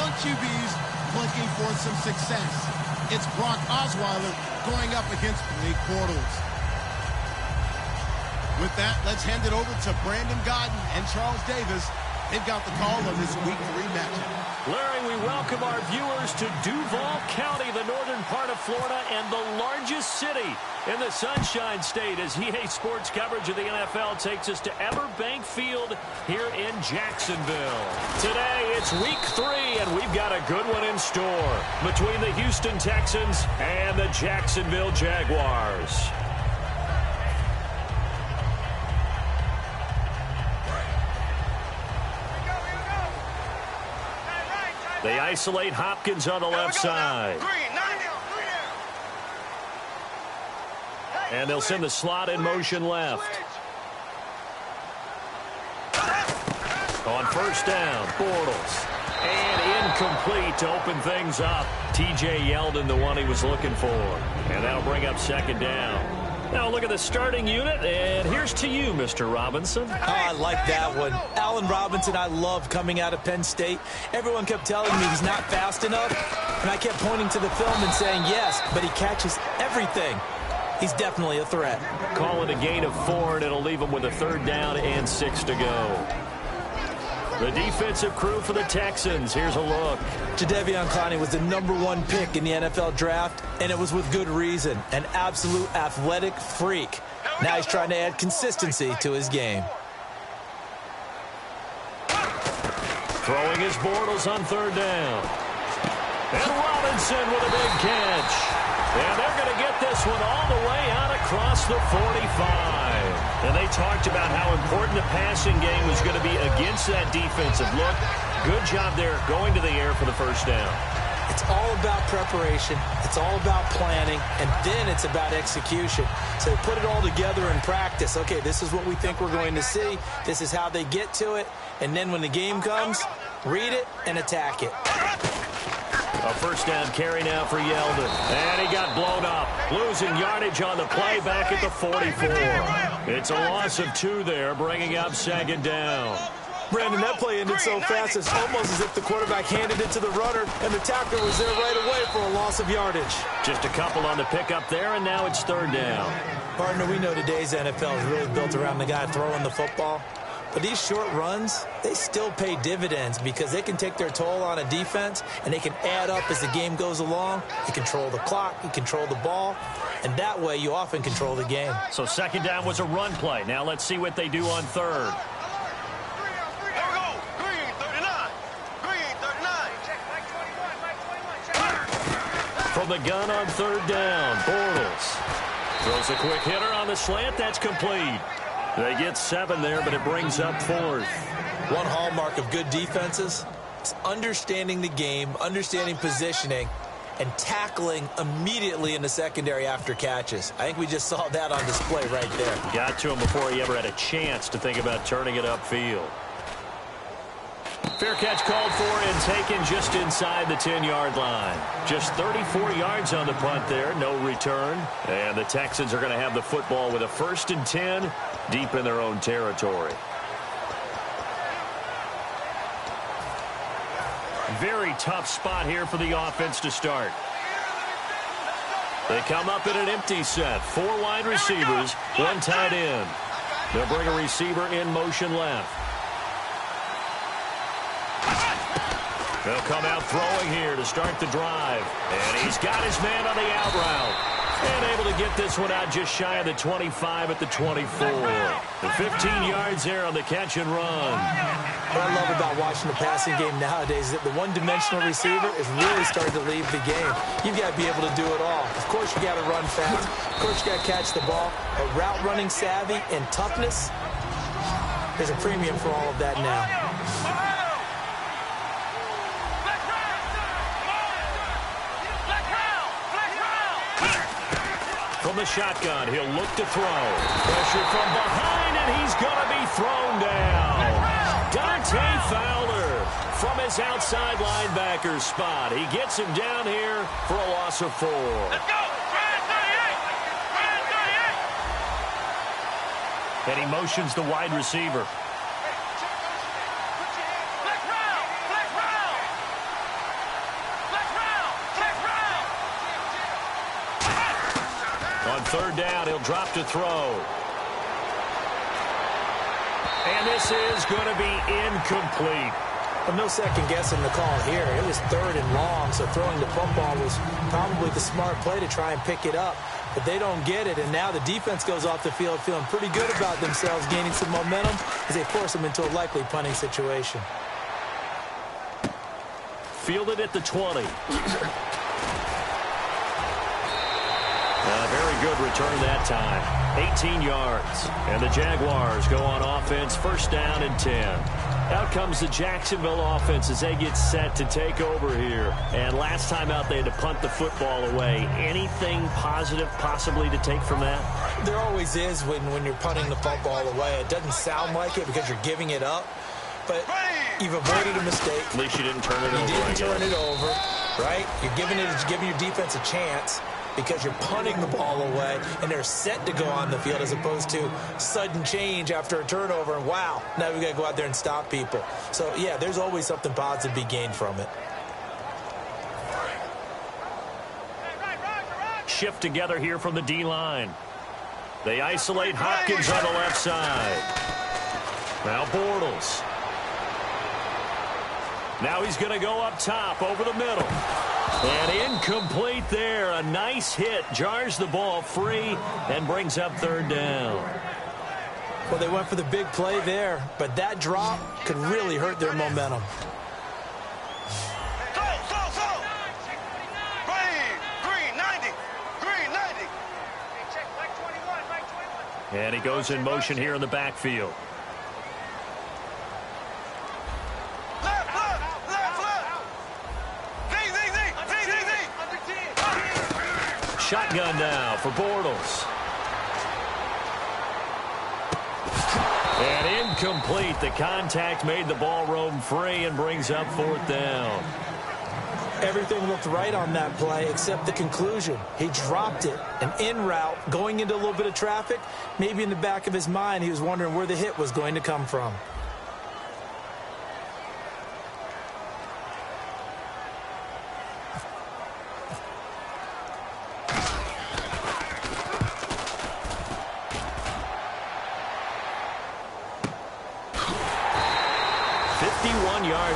young QBs looking for some success. It's Brock Osweiler going up against Blake Bortles. With that, let's hand it over to Brandon Godden and Charles Davis. They've got the call on this Week 3 matchup. Larry, we welcome our viewers to Duval County, the northern part of Florida, and the largest city in the Sunshine State, as EA Sports coverage of the NFL takes us to Everbank Field here in Jacksonville. Today, it's Week 3, and we've got a good one in store between the Houston Texans and the Jacksonville Jaguars. They isolate Hopkins on the left side. And they'll send the slot in motion left. On first down, Bortles. And incomplete to open things up. T.J. Yeldon, the one he was looking for. And that'll bring up second down. Now look at the starting unit, and here's to you, Mr. Robinson. Oh, I like that one. Allen Robinson, I love coming out of Penn State. Everyone kept telling me he's not fast enough, and I kept pointing to the film and saying yes, but he catches everything. He's definitely a threat. Call it a gain of 4, and it'll leave him with a third down and 6 to go. The defensive crew for the Texans. Here's a look. Jadeveon Clowney was the #1 pick in the NFL draft, and it was with good reason. An absolute athletic freak. Now he's trying to add consistency to his game. Throwing his Bortles on third down. And Robinson with a big catch. And they're going to get this one all the way out across the 45. And they talked about how important the passing game was going to be against that defensive look. Good job there going to the air for the first down. It's all about preparation. It's all about planning. And then it's about execution. So put it all together in practice. Okay, this is what we think we're going to see. This is how they get to it. And then when the game comes, read it and attack it. A first down carry now for Yeldon. And he got blown up. Losing yardage on the play back at the 44. It's a loss of 2 there, bringing up second down. Brandon, that play ended so fast, it's almost as if the quarterback handed it to the runner, and the tackler was there right away for a loss of yardage. Just a couple on the pickup there, and now it's third down. Partner, we know today's NFL is really built around the guy throwing the football. But these short runs, they still pay dividends because they can take their toll on a defense and they can add up as the game goes along. You control the clock, you control the ball, and that way you often control the game. So second down was a run play. Now let's see what they do on third. From the gun on third down, Bortles throws a quick hitter on the slant. That's complete. They get 7 there, but it brings up 4th. One hallmark of good defenses is understanding the game, understanding positioning, and tackling immediately in the secondary after catches. I think we just saw that on display right there. Got to him before he ever had a chance to think about turning it upfield. Fair catch called for and taken just inside the 10-yard line. Just 34 yards on the punt there, no return. And the Texans are going to have the football with a 1st and 10 deep in their own territory. Very tough spot here for the offense to start. They come up in an empty set. 4 wide receivers, 1 tight end. They'll bring a receiver in motion left. They'll come out throwing here to start the drive. And he's got his man on the out route. And able to get this one out just shy of the 25 at the 24. The 15 yards there on the catch and run. What I love about watching the passing game nowadays is that the one-dimensional receiver is really starting to leave the game. You've got to be able to do it all. Of course, you got to run fast. Of course, you got to catch the ball. But route running savvy and toughness, there's a premium for all of that now. From the shotgun, he'll look to throw. Pressure from behind, and he's going to be thrown down. Dante Fowler from his outside linebacker spot. He gets him down here for a loss of 4. Let's go! And he motions the wide receiver. On third down, he'll drop to throw. And this is going to be incomplete. Well, no second guessing the call here. It was third and long, so throwing the football was probably the smart play to try and pick it up. But they don't get it, and now the defense goes off the field feeling pretty good about themselves, gaining some momentum as they force them into a likely punting situation. Fielded at the 20. Very good return that time. 18 yards. And the Jaguars go on offense, first down and 10. Out comes the Jacksonville offense as they get set to take over here. And last time out, they had to punt the football away. Anything positive possibly to take from that? There always is when you're punting the football away. It doesn't sound like it because you're giving it up. But you've avoided a mistake. At least you didn't turn it over. You didn't turn it over, right? You're giving your defense a chance because you're punting the ball away, and they're set to go on the field as opposed to sudden change after a turnover, and wow, now we've got to go out there and stop people. So, yeah, there's always something positive to be gained from it. Shift together here from the D-line. They isolate Hopkins on the left side. Now Bortles. Now he's going to go up top over the middle. And incomplete there. A nice hit. Jars the ball free and brings up third down. Well, they went for the big play there, but that drop could really hurt their momentum. And he goes in motion here in the backfield. Shotgun now for Bortles. And incomplete. The contact made the ball roam free and brings up fourth down. Everything looked right on that play except the conclusion. He dropped it. An in route going into a little bit of traffic. Maybe in the back of his mind he was wondering where the hit was going to come from.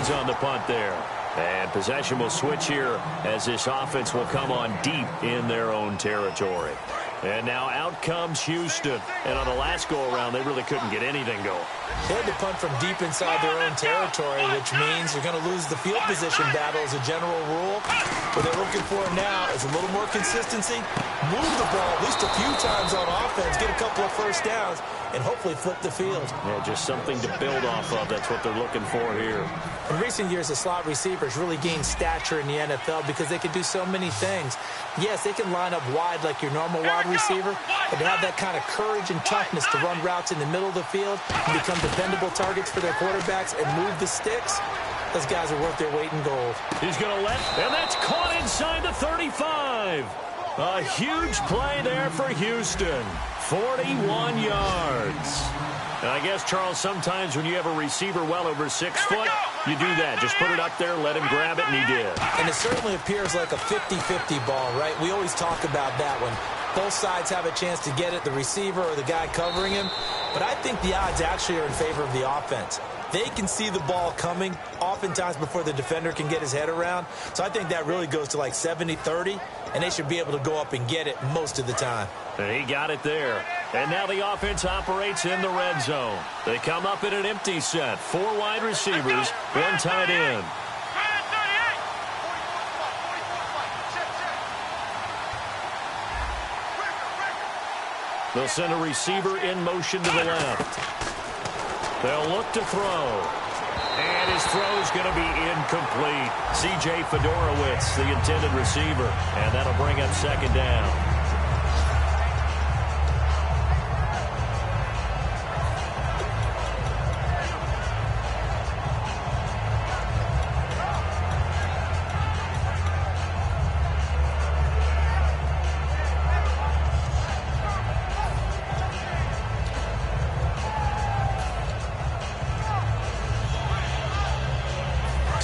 On the punt there. And possession will switch here as this offense will come on deep in their own territory. And now out comes Houston. And on the last go-around, they really couldn't get anything going. They had to punt from deep inside their own territory, which means you're going to lose the field position battle as a general rule. What they're looking for now is a little more consistency, move the ball at least a few times on offense, get a couple of first downs, and hopefully flip the field. Yeah, just something to build off of. That's what they're looking for here. In recent years, the slot receivers really gained stature in the NFL because they can do so many things. Yes, they can line up wide like your normal wide receiver, but to have that kind of courage and toughness to run routes in the middle of the field and become dependable targets for their quarterbacks and move the sticks, those guys are worth their weight in gold. He's going to let, and that's caught inside the 35. A huge play there for Houston. 41 yards. And I guess, Charles, sometimes when you have a receiver well over 6 foot, you do that. Just put it up there, let him grab it, and he did. And it certainly appears like a 50-50 ball, right? We always talk about that when both sides have a chance to get it, the receiver or the guy covering him. But I think the odds actually are in favor of the offense. They can see the ball coming oftentimes before the defender can get his head around. So I think that really goes to like 70-30, and they should be able to go up and get it most of the time. And he got it there. And now the offense operates in the red zone. They come up in an empty set. 4 wide receivers, 1 tight end. They'll send a receiver in motion to the left. They'll look to throw. And his throw is going to be incomplete. C.J. Fedorowicz, the intended receiver. And that'll bring up second down.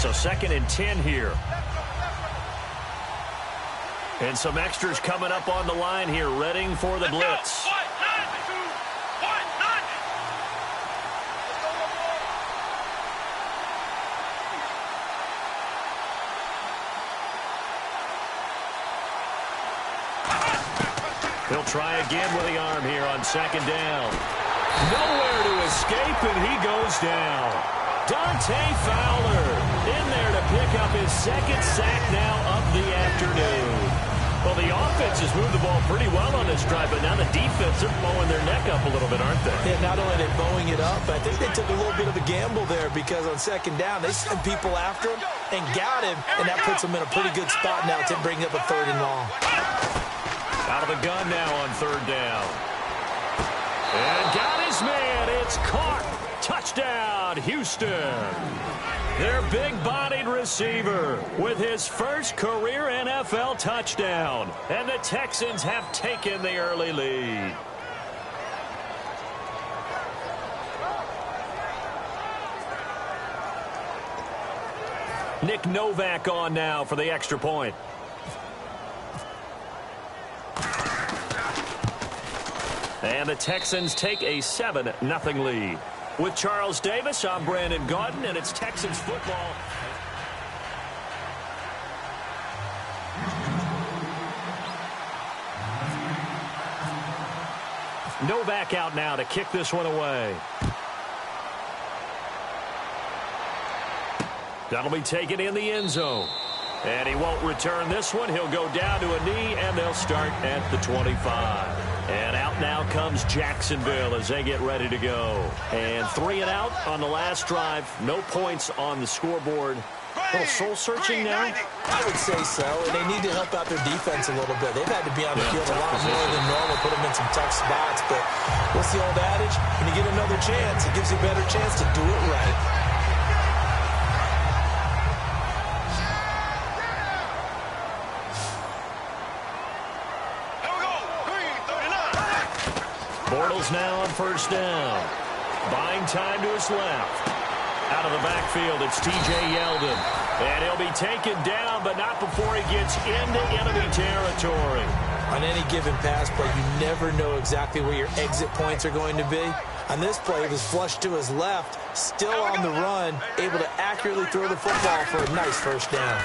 So 2nd and 10 here. And some extras coming up on the line here, readying for the blitz. He'll try again with the arm here on second down. Nowhere to escape, and he goes down. Dante Fowler in there to pick up his second sack now of the afternoon. Well, the offense has moved the ball pretty well on this drive, but now the defense are mowing their neck up a little bit, aren't they? Yeah, not only are they mowing it up, but I think they took a little bit of a gamble there because on second down, they sent people after him and got him, and that puts them in a pretty good spot now to bring up a 3rd and long. Out of the gun now on 3rd down. And got his man. It's caught. Touchdown, Houston. Their big-bodied receiver with his first career NFL touchdown. And the Texans have taken the early lead. Nick Novak on now for the extra point. And the Texans take a 7-0 lead. With Charles Davis, I'm Brandon Gaudin, and it's Texans football. Novak out now to kick this one away. That'll be taken in the end zone. And he won't return this one. He'll go down to a knee, and they'll start at the 25. And out now comes Jacksonville as they get ready to go. And 3 and out on the last drive. No points on the scoreboard. A little soul-searching now? I would say so, and they need to help out their defense a little bit. They've had to be on the field a lot more than normal, put them in some tough spots. But what's the old adage? When you get another chance, it gives you a better chance to do it right. Bortles now on 1st down. Buying time to his left. Out of the backfield, it's T.J. Yeldon. And he'll be taken down, but not before he gets into enemy territory. On any given pass play, you never know exactly where your exit points are going to be. On this play, he was flushed to his left, still on the run, able to accurately throw the football for a nice 1st down.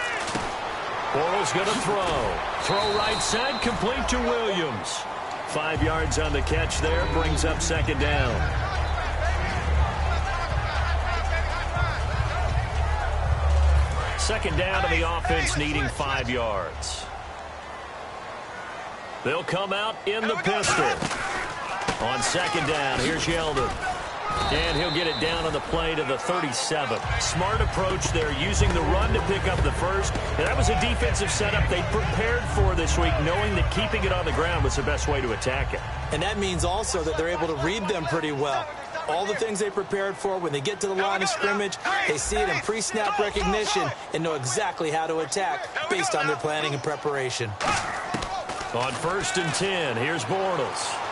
Bortles going to throw. Throw right side, complete to Williams. 5 yards on the catch there, brings up 2nd down. Second down to the offense, needing 5 yards. They'll come out in the pistol. On 2nd down, here's Yeldon. And he'll get it down on the play to the 37. Smart approach there, using the run to pick up the first. And that was a defensive setup they prepared for this week, knowing that keeping it on the ground was the best way to attack it. And that means also that they're able to read them pretty well. All the things they prepared for, when they get to the line of scrimmage, they see it in pre-snap recognition and know exactly how to attack based on their planning and preparation. On 1st and 10, here's Bortles.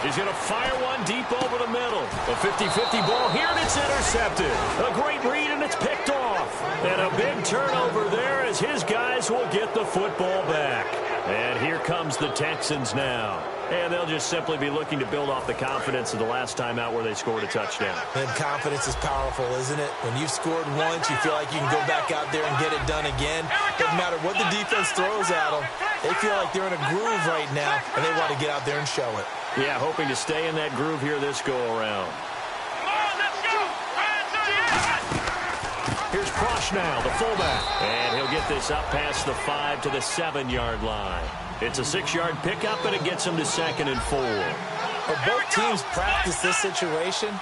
He's going to fire one deep over the middle. A 50-50 ball here, and it's intercepted. A great read, and it's picked off. And a big turnover there as his guys will get the football back. And here comes the Texans now. And they'll just simply be looking to build off the confidence of the last time out where they scored a touchdown. And confidence is powerful, isn't it? When you've scored once, you feel like you can go back out there and get it done again. Doesn't matter what the defense throws at them. They feel like they're in a groove right now, and they want to get out there and show it. Yeah, hoping to stay in that groove here this go-around. Here's Prosh now, the fullback. And he'll get this up past the 5 to the 7-yard line. It's a 6-yard pickup, and it gets him to 2nd and 4. Well, both teams practice this situation,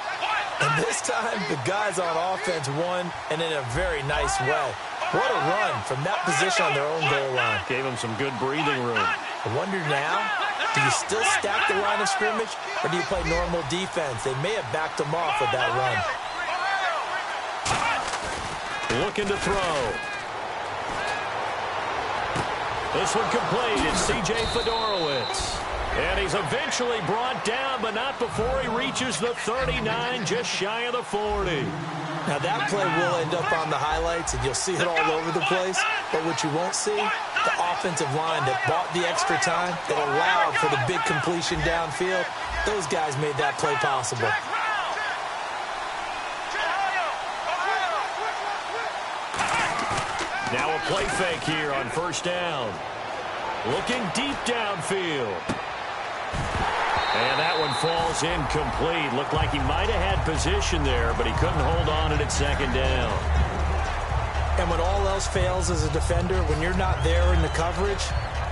and this time the guys on offense won, and in a very nice way. What a run from that position on their own goal line. Gave them some good breathing room. I wonder now, do you still stack the line of scrimmage, or do you play normal defense? They may have backed them off with that run. Looking to throw. This one complete. It's C.J. Fedorowicz. And he's eventually brought down, but not before he reaches the 39, just shy of the 40. Now, that play will end up on the highlights, and you'll see it all over the place. But what you won't see, the offensive line that bought the extra time, that allowed for the big completion downfield, those guys made that play possible. Now a play fake here on first down. Looking deep downfield. And that one falls incomplete. Looked like he might have had position there, but he couldn't hold on at second down. And when all else fails as a defender, when you're not there in the coverage,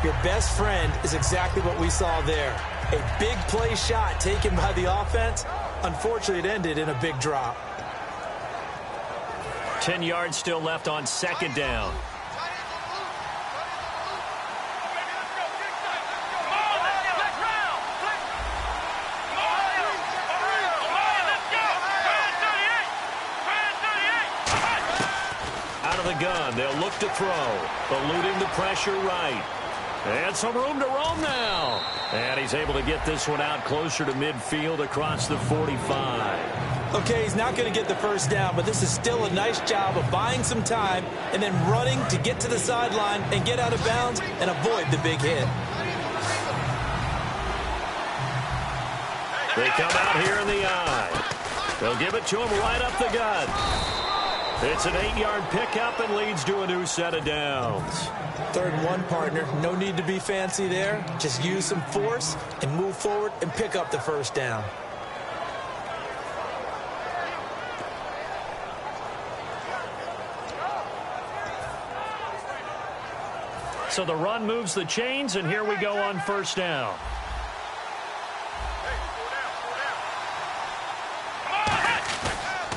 your best friend is exactly what we saw there. A big play shot taken by the offense. Unfortunately, it ended in a big drop. 10 yards still left on second down. Out of the gun, they'll look to throw. Eluding the pressure right. And some room to roam now. And he's able to get this one out closer to midfield across the 45. Okay, he's not going to get the first down, but this is still a nice job of buying some time and then running to get to the sideline and get out of bounds and avoid the big hit. They come out here in the eye. They'll give it to him right up the gut. It's an 8-yard pickup and leads to a new set of downs. 3rd and 1, partner. No need to be fancy there. Just use some force and move forward and pick up the first down. So the run moves the chains, and here we go on first down.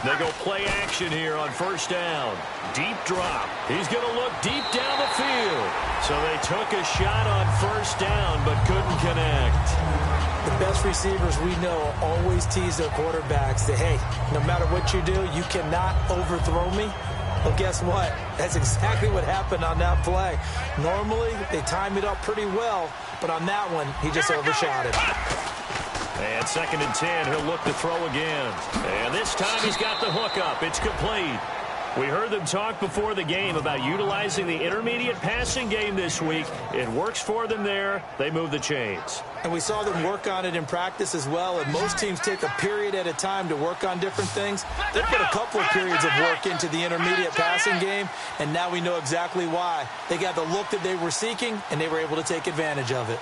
They go play action here on first down. Deep drop. He's going to look deep down the field. So they took a shot on first down, but couldn't connect. The best receivers we know always tease their quarterbacks that, hey, no matter what you do, you cannot overthrow me. Well, guess what? That's exactly what happened on that play. Normally, they time it up pretty well, but on that one, he just overshot it. And 2nd and 10, he'll look to throw again. And this time he's got the hook up. It's complete. We heard them talk before the game about utilizing the intermediate passing game this week. It works for them there. They move the chains. And we saw them work on it in practice as well. And most teams take a period at a time to work on different things. They put a couple of periods of work into the intermediate passing game, and now we know exactly why. They got the look that they were seeking, and they were able to take advantage of it.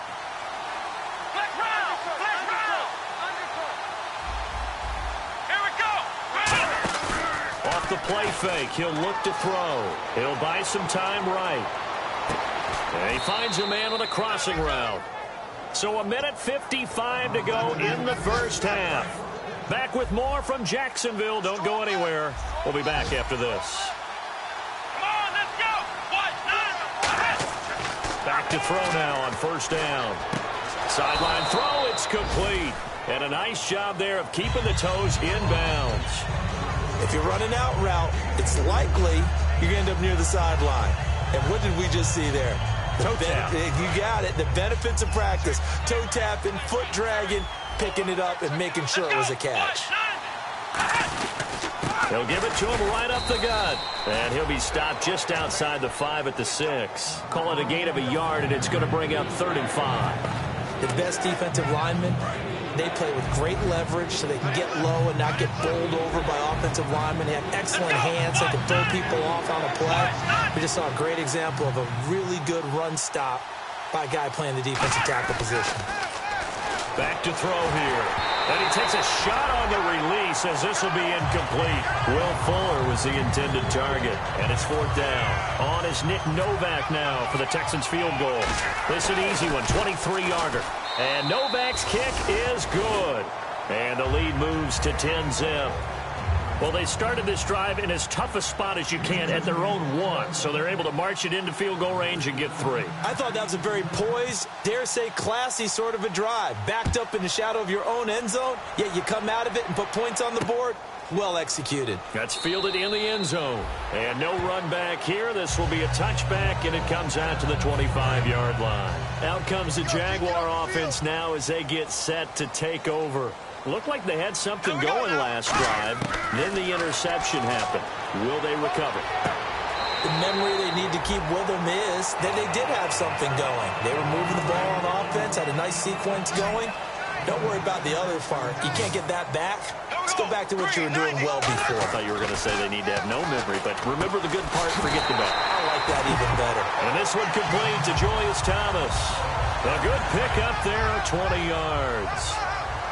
The play fake. He'll look to throw. He'll buy some time right. And he finds a man on a crossing route. So 1:55 to go in the first half. Back with more from Jacksonville. Don't go anywhere. We'll be back after this. Come on, let's go. Back to throw now on first down. Sideline throw. It's complete. And a nice job there of keeping the toes in bounds. If you're running out route, it's likely you're going to end up near the sideline. And what did we just see there? Toe tap. You got it. The benefits of practice. Toe tapping, foot dragging, picking it up, and making sure it was a catch. They'll give it to him right up the gut. And he'll be stopped just outside the 5 at the 6. Call it a gain of a yard, and it's going to bring up 3rd and 5. The best defensive linemen, they play with great leverage so they can get low and not get bowled over by offensive linemen. They have excellent hands. They can throw people off on a play. We just saw a great example of a really good run stop by a guy playing the defensive tackle position. Back to throw here. And he takes a shot on the release as this will be incomplete. Will Fuller was the intended target. And it's 4th down. On is Nick Novak now for the Texans field goal. This is an easy one, 23-yarder. And Novak's kick is good. And the lead moves to 10-zip. Well, they started this drive in as tough a spot as you can at their own 1, so they're able to march it into field goal range and get 3. I thought that was a very poised, dare say classy sort of a drive. Backed up in the shadow of your own end zone, yet you come out of it and put points on the board. Well executed. That's fielded in the end zone. And no run back here. This will be a touchback, and it comes out to the 25-yard line. Out comes the Jaguar offense now as they get set to take over. Looked like they had something going last drive. Then the interception happened. Will they recover? The memory they need to keep with them is that they did have something going. They were moving the ball on offense, had a nice sequence going. Don't worry about the other part. You can't get that back. Let's go back to what you were doing well before. I thought you were going to say they need to have no memory, but remember the good part, forget the bad. I like that even better. And this one complete to Julius Thomas. A good pick up there, 20 yards.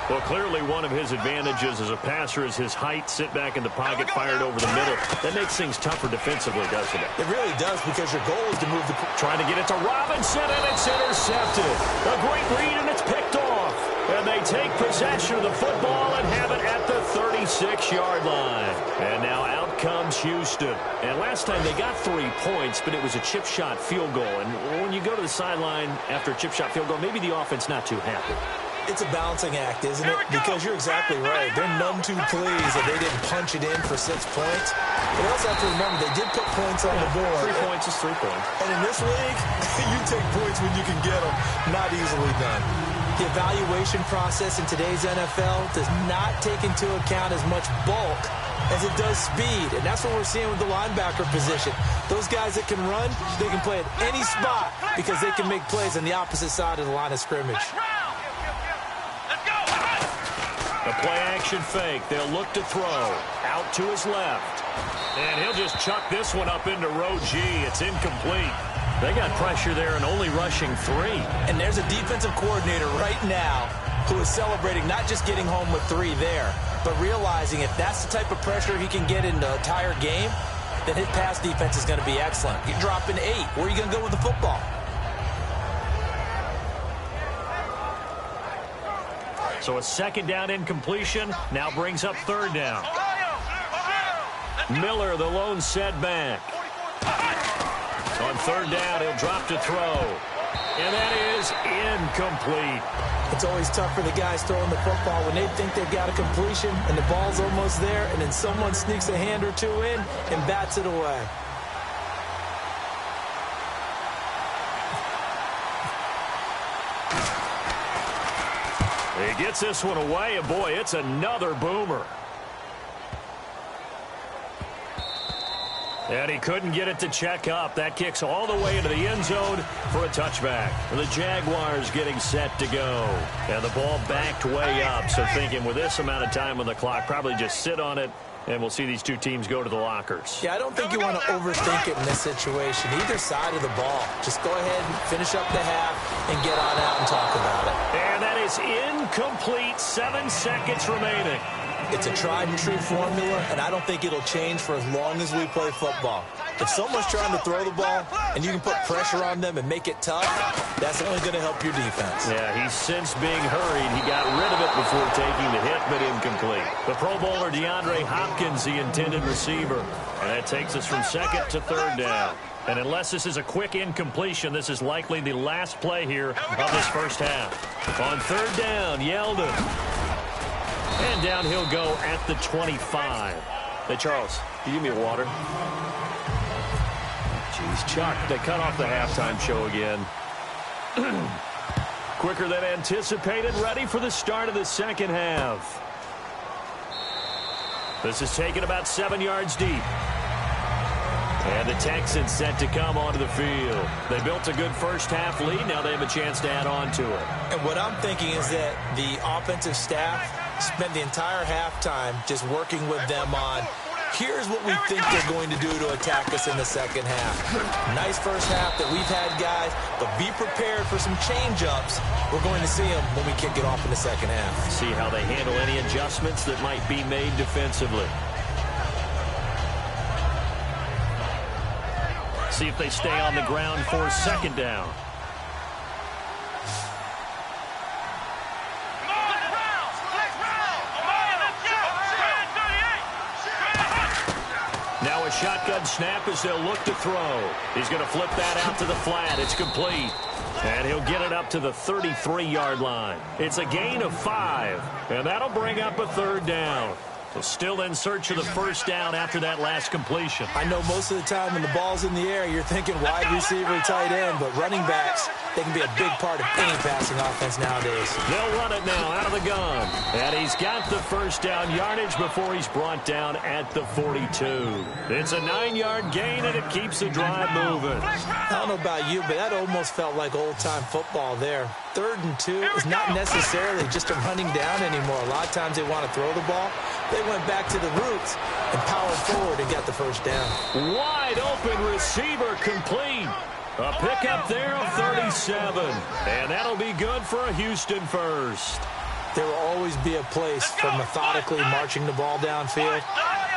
Well, clearly one of his advantages as a passer is his height. Sit back in the pocket, fired over the middle. That makes things tougher defensively, doesn't it? It really does, because your goal is to move the... Trying to get it to Robinson, and it's intercepted. A great read, and it's picked off. And they take possession of the football and have it at the 36-yard line. And now out comes Houston. And last time they got 3 points, but it was a chip shot field goal. And when you go to the sideline after a chip shot field goal, maybe the offense not too happy. It's a balancing act, isn't it? Because you're exactly right. They're none too pleased that they didn't punch it in for 6 points. But also have to remember, they did put points on the board. 3 points is 3 points. And in this league, you take points when you can get them. Not easily done. The evaluation process in today's NFL does not take into account as much bulk as it does speed. And that's what we're seeing with the linebacker position. Those guys that can run, they can play at any spot because they can make plays on the opposite side of the line of scrimmage. The play-action fake. They'll look to throw. Out to his left. And he'll just chuck this one up into row G. It's incomplete. They got pressure there and only rushing 3. And there's a defensive coordinator right now who is celebrating not just getting home with 3 there, but realizing if that's the type of pressure he can get in the entire game, then his pass defense is going to be excellent. You're dropping 8. Where are you going to go with the football? So a second down incompletion now brings up third down. Miller, the lone setback. On third down, he'll drop to throw. And that is incomplete. It's always tough for the guys throwing the football when they think they've got a completion and the ball's almost there, and then someone sneaks a hand or 2 in and bats it away. He gets this one away, and boy, it's another boomer. And he couldn't get it to check up. That kicks all the way into the end zone for a touchback. The Jaguars getting set to go. And the ball backed way up, so thinking with this amount of time on the clock, probably just sit on it, and we'll see these two teams go to the lockers. Yeah, I don't think you want to overthink it in this situation. Either side of the ball. Just go ahead and finish up the half and get on out and talk about it. And that is incomplete. 7 seconds remaining. It's a tried-and-true formula, and I don't think it'll change for as long as we play football. If someone's trying to throw the ball and you can put pressure on them and make it tough, that's only going to help your defense. Yeah, he's since being hurried. He got rid of it before taking the hit, but incomplete. The Pro Bowler DeAndre Hopkins, the intended receiver. And that takes us from second to third down. And unless this is a quick incompletion, this is likely the last play here of this first half. On third down, Yeldon. And down he'll go at the 25. Hey, Charles, can you give me a water? Jeez, Chuck, they cut off the halftime show again. Quicker than anticipated, ready for the start of the second half. This is taken about 7 yards deep. And the Texans set to come onto the field. They built a good first half lead. Now they have a chance to add on to it. And what I'm thinking is that the offensive staff spent the entire halftime just working with them on, here's what we think they're going to do to attack us in the second half. Nice first half that we've had, guys, but be prepared for some change-ups. We're going to see them when we kick it off in the second half. See how they handle any adjustments that might be made defensively. See if they stay on the ground for second down. Now a shotgun snap as they'll look to throw. He's going to flip that out to the flat. It's complete. And he'll get it up to the 33-yard line. It's a gain of 5. And that'll bring up a third down. Still in search of the first down after that last completion. I know most of the time when the ball's in the air, you're thinking wide receiver, tight end, but running backs, they can be a big part of any passing offense nowadays. They'll run it now out of the gun. And he's got the first down yardage before he's brought down at the 42. It's a 9-yard gain, and it keeps the drive moving. I don't know about you, but that almost felt like old-time football there. 3rd and 2 is not necessarily just a running down anymore. A lot of times they want to throw the ball. They went back to the roots and powered forward and got the first down. Wide open receiver complete. A pickup there of 37. And that'll be good for a Houston first. There will always be a place for methodically marching the ball downfield.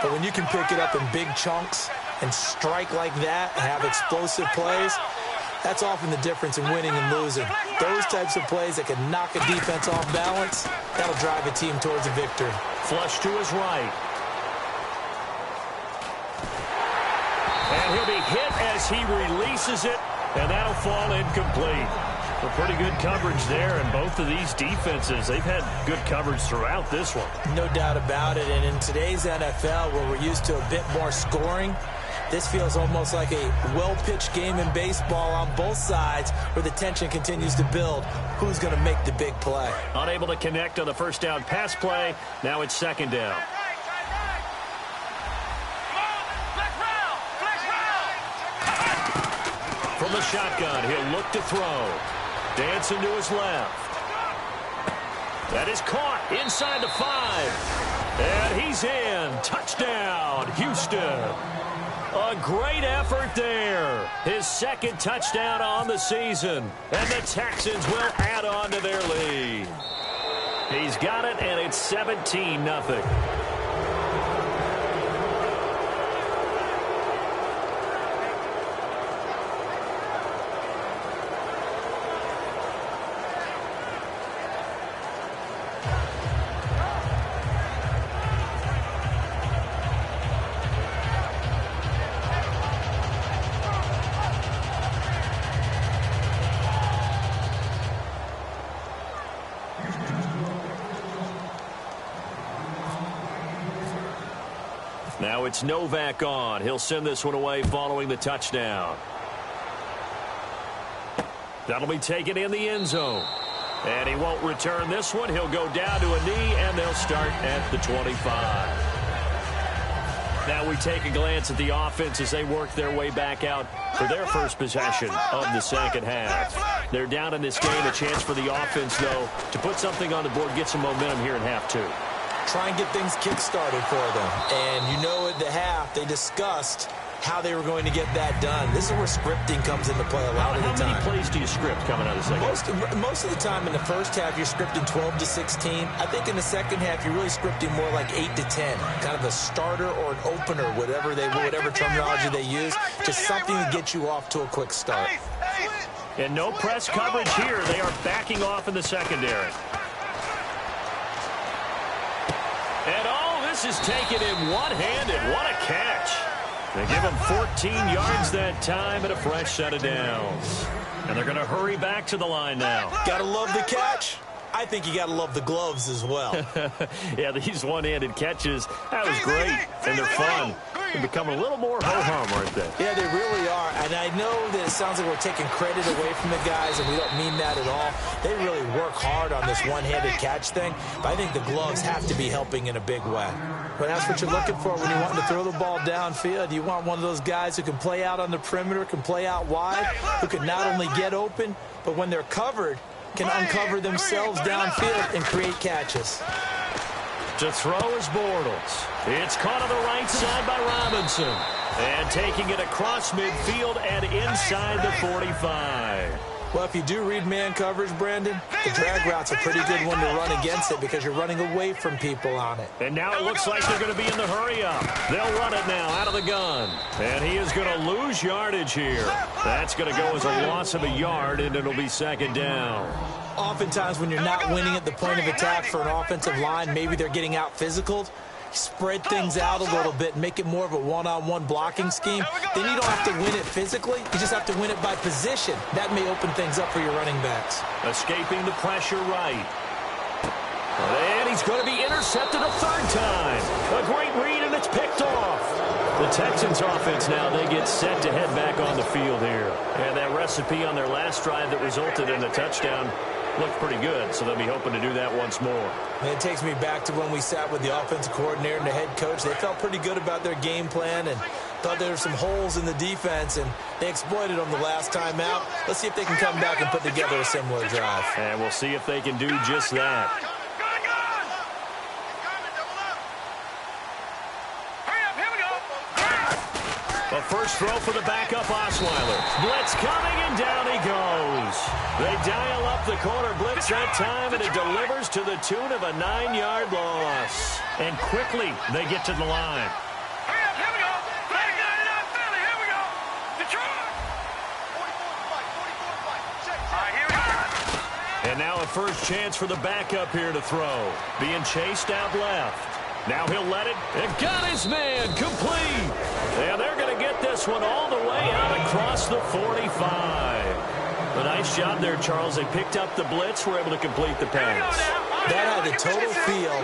But when you can pick it up in big chunks and strike like that and have explosive plays, that's often the difference in winning and losing. Those types of plays that can knock a defense off balance, that'll drive a team towards a victory. Flush to his right. And he'll be hit as he releases it, and that'll fall incomplete. A pretty good coverage there, and both of these defenses, they've had good coverage throughout this one. No doubt about it, and in today's NFL, where we're used to a bit more scoring, this feels almost like a well-pitched game in baseball on both sides where the tension continues to build. Who's going to make the big play? Unable to connect on the first down pass play. Now it's second down. From the shotgun, he'll look to throw. Dancing to his left. That is caught inside the 5. And he's in. Touchdown, Houston. A great effort there. His second touchdown on the season. And the Texans will add on to their lead. He's got it, and it's 17-0. Now it's Novak on. He'll send this one away following the touchdown. That'll be taken in the end zone. And he won't return this one. He'll go down to a knee, and they'll start at the 25. Now we take a glance at the offense as they work their way back out for their first possession of the second half. They're down in this game. A chance for the offense, though, to put something on the board, get some momentum here in half 2. Try and get things kick-started for them. And you know at the half, they discussed how they were going to get that done. This is where scripting comes into play a lot of the time. How many plays do you script coming out of the second half? Most of the time in the first half, you're scripting 12 to 16. I think in the second half, you're really scripting more like 8 to 10. Kind of a starter or an opener, whatever terminology they use. Just something to get you off to a quick start. And no press coverage here. They are backing off in the secondary. And all this is taken in one-handed. What a catch. They give him 14 yards that time and a fresh set of downs. And they're going to hurry back to the line now. Gotta love the catch. I think you gotta love the gloves as well. Yeah, these one-handed catches, that was great. And they're fun. They're becoming a little more ho-hum, aren't they? Yeah, they really are. And I know that it sounds like we're taking credit away from the guys, and we don't mean that at all. They really work hard on this one-handed catch thing, but I think the gloves have to be helping in a big way. But that's what you're looking for when you want to throw the ball downfield. You want one of those guys who can play out on the perimeter, can play out wide, who can not only get open, but when they're covered, can uncover themselves downfield and create catches. To throw is Bortles. It's caught on the right side by Robinson. And taking it across midfield and inside the 45. Well, if you do read man coverage, Brandon, the drag route's a pretty good one to run against it because you're running away from people on it. And now it looks like they're going to be in the hurry-up. They'll run it now out of the gun. And he is going to lose yardage here. That's going to go as a loss of a yard, and it'll be second down. Oftentimes when you're not winning at the point of attack for an offensive line, maybe they're getting out-physicaled. Spread things out a little bit and make it more of a one-on-one blocking scheme. Then you don't have to win it physically. You just have to win it by position. That may open things up for your running backs. Escaping the pressure right. And he he's going to be intercepted a third time. A great read, and it's picked off. The Texans offense now, they get set to head back on the field here. And that recipe on their last drive that resulted in a touchdown looked pretty good, so they'll be hoping to do that once more. And it takes me back to when we sat with the offensive coordinator and the head coach. They felt pretty good about their game plan and thought there were some holes in the defense, and they exploited them the last time out. Let's see if they can come back and put together a similar drive. And we'll see if they can do just that. A first throw for the backup Osweiler. Blitz coming, and down he goes. They dial up the corner blitz that time, and it delivers to the tune of a 9-yard loss. And quickly, they get to the line. And now a first chance for the backup here to throw. Being chased out left. Now he'll let it, and got his man, complete. And they're going to get this one all the way out across the 45. A nice job there, Charles. They picked up the blitz, were able to complete the pass. That had the total feel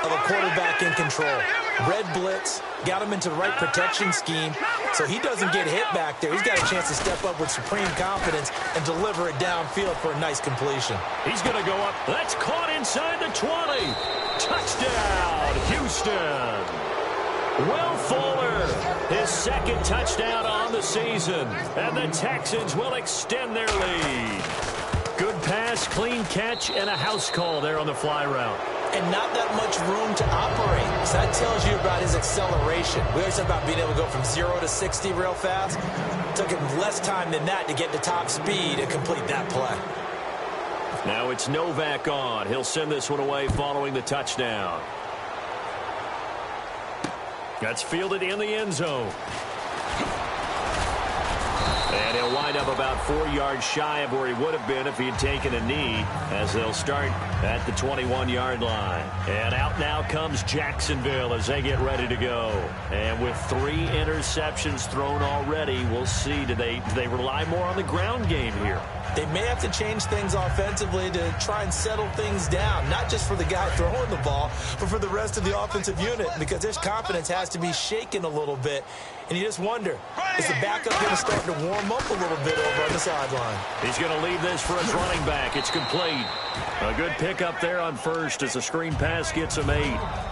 of a quarterback in control. Red blitz, got him into the right protection scheme, so he doesn't get hit back there. He's got a chance to step up with supreme confidence and deliver it downfield for a nice completion. He's going to go up. That's caught inside the 20. Touchdown, Houston. Will Fuller, his second touchdown on the season, and the Texans will extend their lead. Good pass, clean catch, and a house call there on the fly route. And not that much room to operate. So that tells you about his acceleration. We always talk about being able to go from 0 to 60 real fast. It took him less time than that to get to top speed and complete that play. Now it's Novak on. He'll send this one away following the touchdown. That's fielded in the end zone. And he'll wind up about 4 yards shy of where he would have been if he had taken a knee, as they'll start at the 21-yard line. And out now comes Jacksonville as they get ready to go. And with 3 interceptions thrown already, we'll see, do they rely more on the ground game here? They may have to change things offensively to try and settle things down, not just for the guy throwing the ball, but for the rest of the offensive unit, because his confidence has to be shaken a little bit. And you just wonder, is the backup going to start to warm up a little bit over on the sideline? He's going to leave this for his running back. It's complete. A good pickup there on first as the screen pass gets him 8.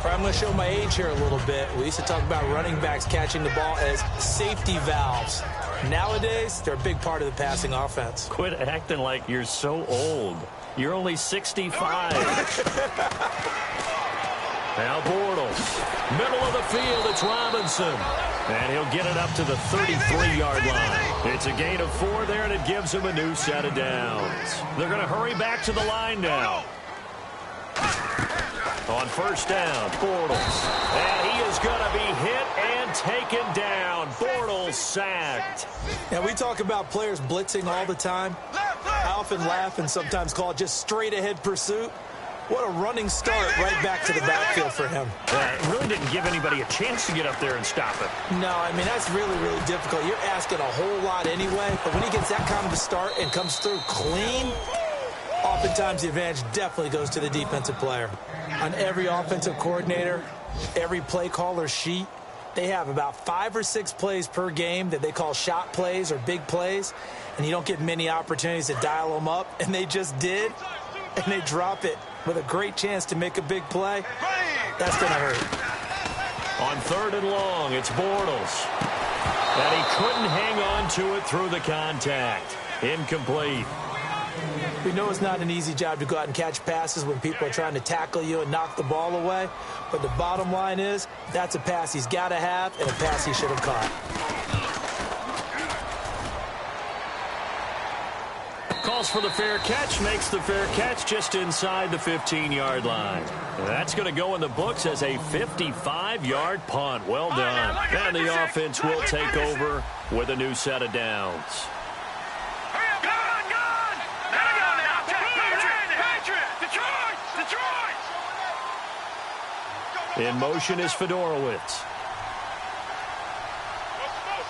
I'm going to show my age here a little bit. We used to talk about running backs catching the ball as safety valves. Nowadays, they're a big part of the passing offense. Quit acting like you're so old. You're only 65. Now Bortles. Middle of the field, it's Robinson. And he'll get it up to the 33-yard line. It's a gain of 4 there, and it gives him a new set of downs. They're going to hurry back to the line now. On first down, Bortles. And he is going to be hit and taken down. Bortles sacked. Now, we talk about players blitzing all the time. I often laugh and sometimes call it just straight-ahead pursuit. What a running start right back to the backfield for him. It really didn't give anybody a chance to get up there and stop it. No, I mean, that's really, really difficult. You're asking a whole lot anyway, but when he gets that kind of a start and comes through clean, oftentimes the advantage definitely goes to the defensive player. On every offensive coordinator, every play caller sheet, they have about 5 or 6 plays per game that they call shot plays or big plays, and you don't get many opportunities to dial them up, and they just did, and they drop it with a great chance to make a big play. That's going to hurt. On 3rd and long, it's Bortles. And he couldn't hang on to it through the contact. Incomplete. We know it's not an easy job to go out and catch passes when people are trying to tackle you and knock the ball away. But the bottom line is, that's a pass he's got to have and a pass he should have caught. Calls for the fair catch, makes the fair catch just inside the 15-yard line. And that's going to go in the books as a 55-yard punt. Well done. And the offense will take over with a new set of downs. In motion is Fedorowicz.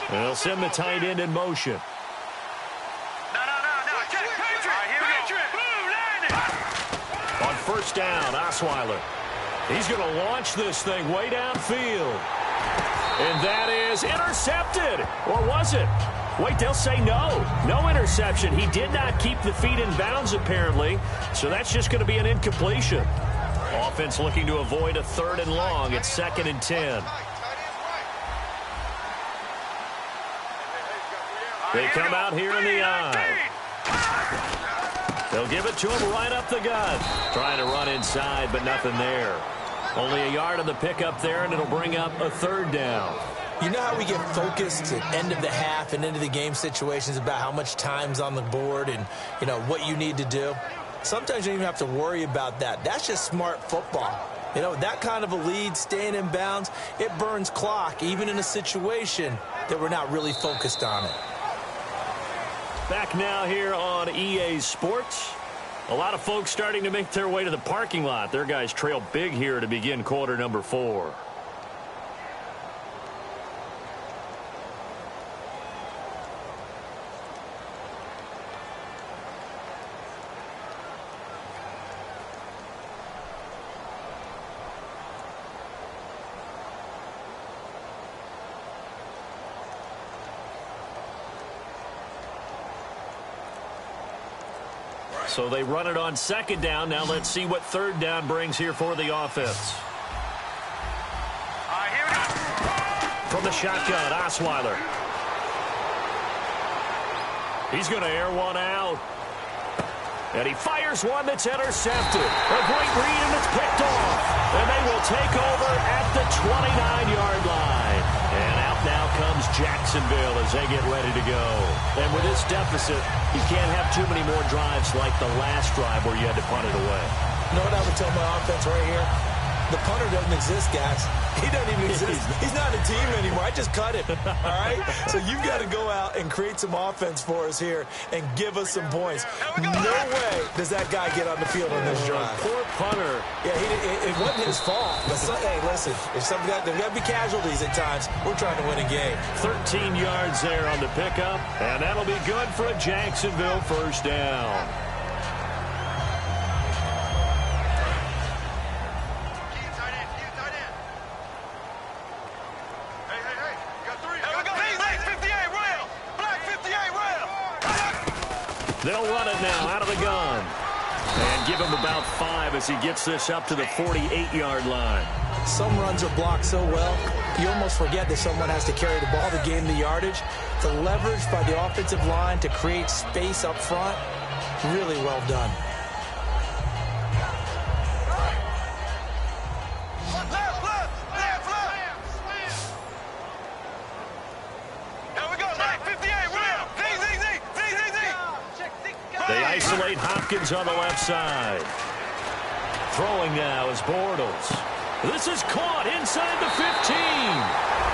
And they'll send the tight end in motion. On first down, Osweiler. He's going to launch this thing way downfield. And that is intercepted. Or was it? Wait, they'll say no. No interception. He did not keep the feet in bounds, apparently. So that's just going to be an incompletion. Offense looking to avoid a 3rd and long. It's 2nd and 10. They come out here in the eye. They'll give it to him right up the gut. Trying to run inside, but nothing there. Only a yard on the pickup there, and it'll bring up a 3rd down. You know how we get focused at end of the half and into the game situations about how much time's on the board and, you know, what you need to do? Sometimes you don't even have to worry about that. That's just smart football. You know, that kind of a lead, staying in bounds, it burns clock, even in a situation that we're not really focused on it. Back now here on EA Sports. A lot of folks starting to make their way to the parking lot. Their guys trail big here to begin quarter number 4. So they run it on 2nd down. Now let's see what 3rd down brings here for the offense. Here we go. From the shotgun, Osweiler. He's going to air one out. And he fires one that's intercepted. A great read, and it's picked off. And they will take over at the 29-yard line. And out now comes Jacksonville as they get ready to go. And with this deficit, you can't have too many more drives like the last drive where you had to punt it away. You know what I would tell my offense right here? The punter doesn't exist, guys. He doesn't even exist. He's not a team anymore. I just cut it, all right? So you've got to go out and create some offense for us here and give us some points. No way does that guy get on the field on this drive. Poor punter. Yeah, it wasn't his fault. But hey, listen, there's got to be casualties at times. We're trying to win a game. 13 yards there on the pickup, and that'll be good for a Jacksonville 1st down. They'll run it now out of the gun. And give him about 5 as he gets this up to the 48-yard line. Some runs are blocked so well, you almost forget that someone has to carry the ball to gain the yardage. The leverage by the offensive line to create space up front, really well done. They isolate Hopkins on the left side. Throwing now is Bortles. This is caught inside the 15.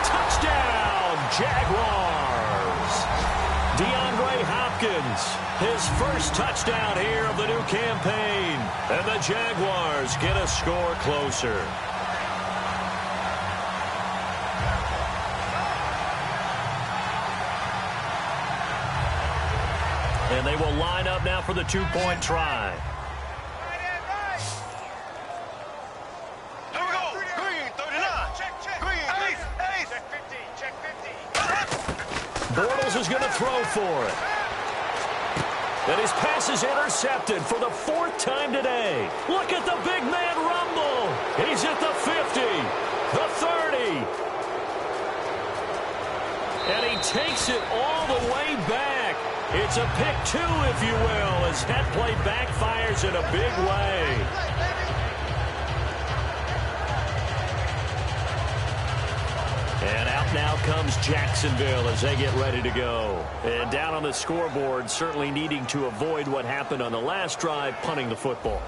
Touchdown, Jaguars. DeAndre Hopkins, his first touchdown here of the new campaign. And the Jaguars get a score closer. And they will line up now for the 2-point try. Here we go. Green, 39. Check. Green, ace. Check 15. Check 15. Bortles is going to throw for it. And his pass is intercepted for the 4th time today. Look at the big man rumble. He's at the 50, the 30. And he takes it all the way back. It's a pick 2, if you will, as that play backfires in a big way. And out now comes Jacksonville as they get ready to go. And down on the scoreboard, certainly needing to avoid what happened on the last drive, punting the football.